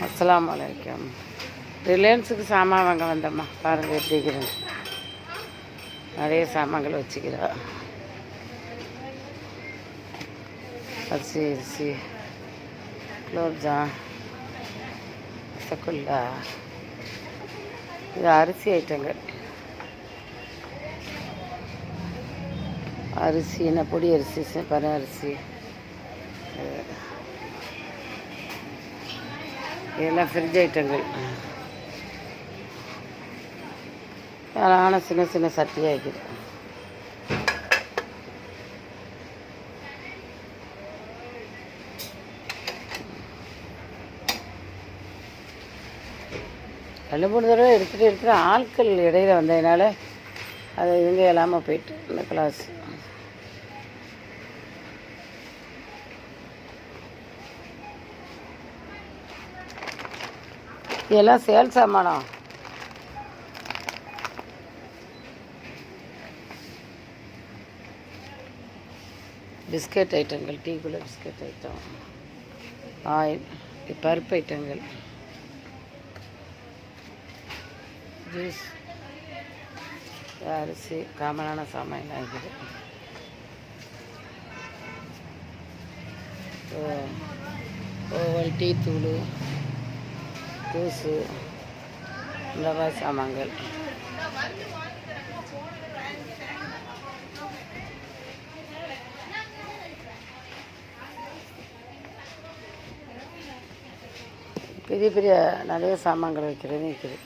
அஸ்ஸலாமு அலைக்கும். ரிலையன்ஸுக்கு சாமான் வாங்க வந்தம்மா. பாருங்கள் எப்படி இருக்கிறேன். நிறைய சாமான்கள் வச்சுக்கிறா. அரிசி குலோப்ஜாம், ரசகுல்லா, இது அரிசி ஐட்டங்கள். அரிசின்னா பொடி அரிசி, பனை அரிசி, இதெல்லாம் ஃப்ரிட்ஜ் ஐட்டங்கள். அழகான சின்ன சின்ன சட்டியாக இருக்குது. ரெண்டு மூணு தடவை எடுத்துகிட்டு ஆட்கள் இடையில் வந்ததுனால அது இவங்க இல்லாமல் போயிட்டு இந்த கிளாஸ். இதெல்லாம் சேல் சாமானம். பிஸ்கட் ஐட்டங்கள், டீக்குள்ளே பிஸ்கட் ஐட்டம், ஆயில், பருப்பு ஐட்டங்கள், ஜூஸ், அரிசி, காமனான சாமான் ஆகிது. ஓவல், டீ தூள், ஜூஸு, இந்த மாதிரி சாமான்கள். பெரிய பெரிய நிறைய சாமான்கள் வைக்கிறது இருக்குது.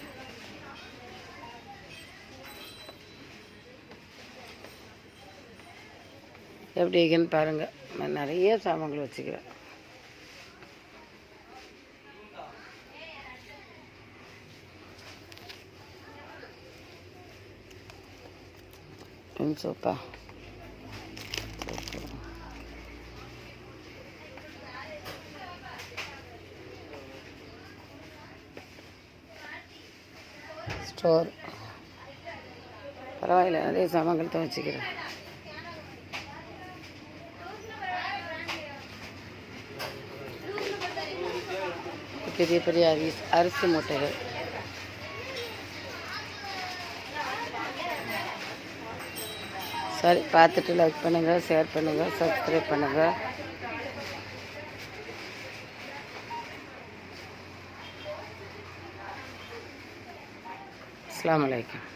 எப்படி இருக்குன்னு பாருங்கள். நான் நிறைய சாமான்கள் வச்சுக்கிறேன். சோப்பா, ஸ்டோர், பரவாயில்ல நிறைய சாமான்கள் தான் வச்சுக்கிறேன். பெரிய பெரிய அரிசி மூட்டைகள். சரி, பார்த்துட்டு லைக் பண்ணுங்கள், ஷேர் பண்ணுங்கள், சப்ஸ்கிரைப் பண்ணுங்கள். அஸ்ஸலாமு அலைக்கும்.